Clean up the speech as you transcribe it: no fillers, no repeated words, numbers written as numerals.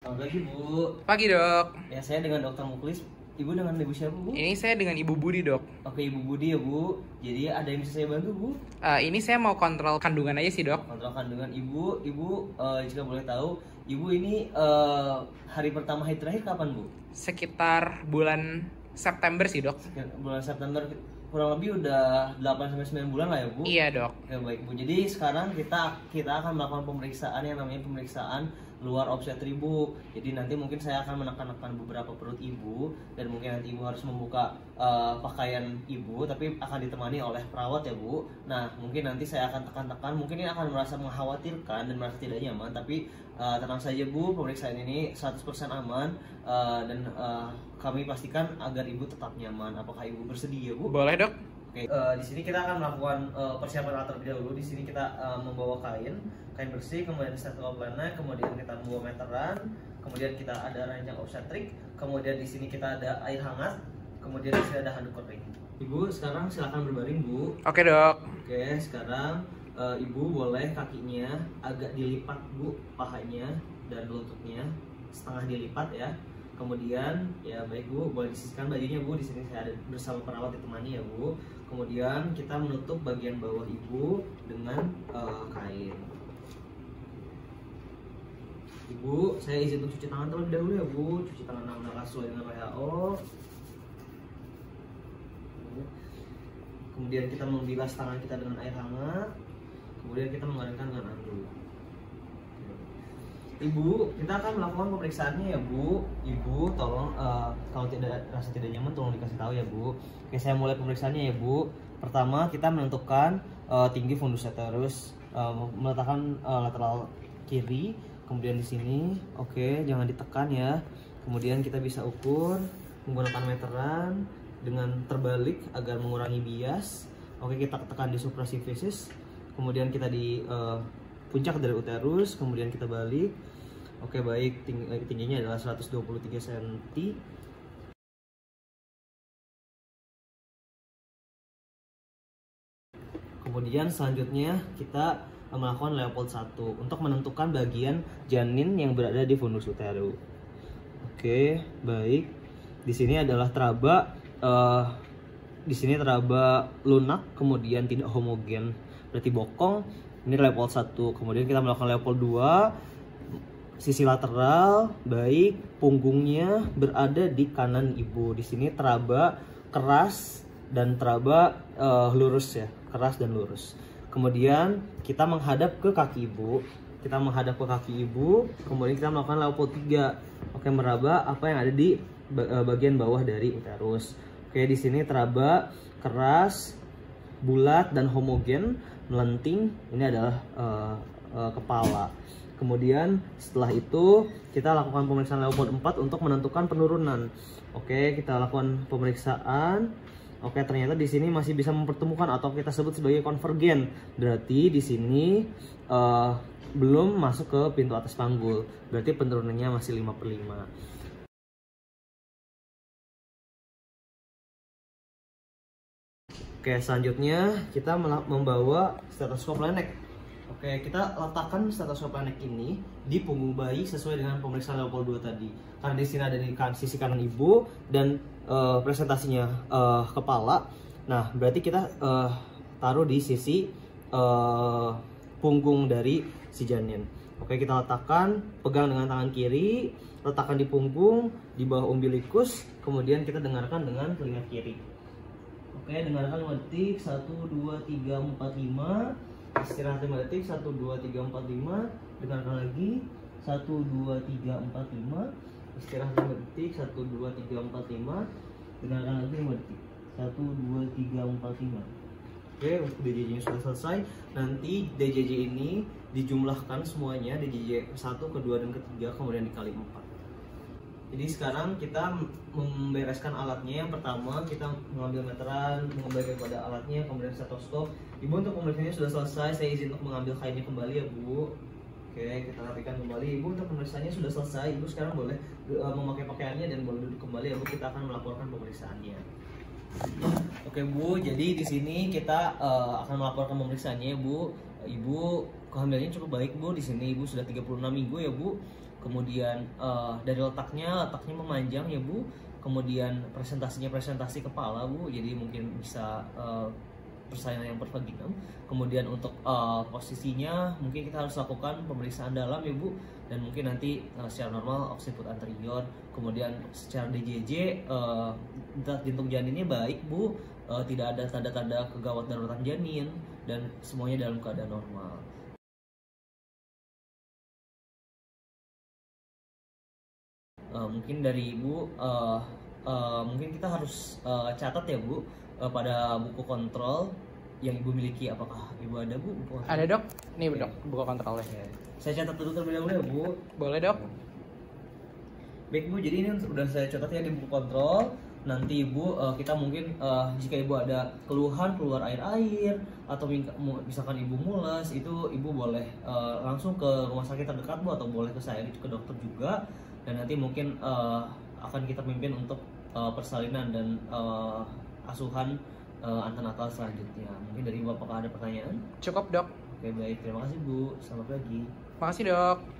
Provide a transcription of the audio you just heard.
Selamat pagi, Bu. Pagi, Dok. Ya, saya dengan Dokter Muklis. Ibu dengan Ibu siapa, Bu? Ini saya dengan Ibu Budi, Dok. Oke, Ibu Budi ya, Bu. Jadi ada yang bisa saya bantu, Bu? Ini saya mau kontrol kandungan aja sih, Dok. Kontrol kandungan Ibu. Jika boleh tahu, Ibu ini hari pertama haid terakhir kapan, Bu? Sekitar bulan September sih, Dok. Bulan September, kurang lebih udah 8-9 bulan lah ya, Bu? Iya, Dok. Ya, baik, Bu. Jadi sekarang kita akan melakukan pemeriksaan yang namanya pemeriksaan luar obstetri, Bu. Jadi nanti mungkin saya akan menekan-nekan beberapa perut Ibu, dan mungkin nanti Ibu harus membuka pakaian Ibu, tapi akan ditemani oleh perawat ya, Bu. Nah, mungkin nanti saya akan tekan-tekan, mungkin ini akan merasa mengkhawatirkan dan merasa tidak nyaman, tapi tenang saja, Bu, pemeriksaan ini 100% aman, dan kami pastikan agar Ibu tetap nyaman. Apakah Ibu bersedia, Bu? Boleh, Dok. Oke, di sini kita akan melakukan persiapan alat terlebih dahulu. Di sini kita membawa kain bersih, kemudian stetoplana, kemudian kita membawa meteran, kemudian kita ada ranjang obstetrik, kemudian di sini kita ada air hangat, kemudian di sini ada handuk kering. Ibu sekarang silakan berbaring, Bu. Oke, Dok. Oke, sekarang Ibu boleh kakinya agak dilipat, Bu, pahanya dan lututnya setengah dilipat ya. Kemudian ya baik, Bu, boleh disisihkan bajunya, Bu. Di sini saya ada bersama perawat ditemani ya, Bu. Kemudian kita menutup bagian bawah Ibu dengan kain. Ibu, saya izin untuk cuci tangan terlebih dahulu ya, Bu. Cuci tangan sesuai dengan WHO. Kemudian kita membilas tangan kita dengan air hangat. Kemudian kita mengeringkan dengan anduk. Ibu, kita akan melakukan pemeriksaannya ya, Bu. Ibu, tolong kalau rasa tidak nyaman tolong dikasih tahu ya, Bu. Oke, saya mulai pemeriksaannya ya, Bu. Pertama, kita menentukan tinggi fundus uterus, meletakkan lateral kiri, kemudian di sini. Oke, jangan ditekan ya. Kemudian kita bisa ukur menggunakan meteran dengan terbalik agar mengurangi bias. Oke, kita tekan di suprasymphysis. Kemudian kita di puncak dari uterus, kemudian kita balik. Oke, baik, tingginya adalah 123 cm. Kemudian selanjutnya kita melakukan Leopold 1 untuk menentukan bagian janin yang berada di fundus uterus. Oke, baik. Di sini adalah teraba, di sini teraba lunak, kemudian tidak homogen, berarti bokong. Ini Leopold 1. Kemudian kita melakukan Leopold 2. Sisi lateral, baik, punggungnya berada di kanan Ibu. Di sini teraba keras dan teraba lurus ya, keras dan lurus. Kemudian kita menghadap ke kaki Ibu. Kita menghadap ke kaki Ibu, kemudian kita melakukan Leopold 3. Oke, meraba apa yang ada di bagian bawah dari uterus. Oke, di sini teraba keras, bulat dan homogen, melenting. Ini adalah kepala. Kemudian setelah itu kita lakukan pemeriksaan Leopold 4 untuk menentukan penurunan. Oke, kita lakukan pemeriksaan. Oke, ternyata di sini masih bisa mempertemukan atau kita sebut sebagai konvergen. Berarti di sini belum masuk ke pintu atas panggul. Berarti penurunannya masih 5/5. Oke, selanjutnya kita membawa stetoskop lanek. Oke, kita letakkan stetoskop lanek ini di punggung bayi sesuai dengan pemeriksaan Leopold 2 tadi. Karena di sini ada di sisi kanan Ibu dan presentasinya kepala. Nah, berarti kita taruh di sisi punggung dari si janin. Oke, kita letakkan, pegang dengan tangan kiri, letakkan di punggung, di bawah umbilikus, kemudian kita dengarkan dengan telinga kiri. Oke, dengarkan 5 detik, 1, 2, 3, 4, 5. Istirahat 5 detik, 1, 2, 3, 4, 5. Dengarkan lagi, 1, 2, 3, 4, 5. Istirahat 5 detik, 1, 2, 3, 4, 5. Dengarkan lagi 5 detik, 1, 2, 3, 4, 5. Oke, untuk DJJ-nya sudah selesai. Nanti DJJ ini dijumlahkan semuanya, DJJ 1, kedua, dan ketiga, kemudian dikali 4. Jadi sekarang kita membereskan alatnya. Yang pertama kita mengambil meteran, mengembalikan pada alatnya, kemudian stetoskop. Ibu, untuk pemeriksaannya sudah selesai. Saya izin untuk mengambil kainnya kembali ya, Bu. Oke, kita rapikan kembali. Ibu, untuk pemeriksaannya sudah selesai. Ibu sekarang boleh memakai pakaiannya dan boleh duduk kembali ya, Bu. Kita akan melaporkan pemeriksaannya. Oke, Bu, jadi di sini kita akan melaporkan pemeriksaannya ya, Bu. Ibu kehamilannya cukup baik, Bu. Di sini Ibu sudah 36 minggu ya, Bu. kemudian dari letaknya memanjang ya Bu, kemudian presentasi kepala Bu, jadi mungkin bisa persalinan yang pervaginam. Kemudian untuk posisinya mungkin kita harus lakukan pemeriksaan dalam ya Bu, dan mungkin nanti secara normal occiput anterior. Kemudian secara DJJ detak jantung janinnya baik Bu, tidak ada tanda-tanda kegawat daruratan janin dan semuanya dalam keadaan normal. Mungkin dari Ibu mungkin kita harus catat ya Bu pada buku kontrol yang Ibu miliki. Apakah Ibu ada Bu buku kontrol? Ada dok, nih dok buku kontrolnya. Saya catat dulu terlebih dahulu ya Bu. Boleh dok. Baik Bu, jadi ini sudah saya catat ya di buku kontrol. Nanti Ibu kita mungkin jika Ibu ada keluhan keluar air atau misalkan Ibu mules, itu Ibu boleh langsung ke rumah sakit terdekat Bu, atau boleh ke saya ke dokter juga, dan nanti mungkin akan kita pimpin untuk persalinan dan asuhan antenatal selanjutnya. Mungkin dari Ibu apakah ada pertanyaan? Cukup dok. Oke baik, terima kasih Bu, selamat pagi. Makasih dok.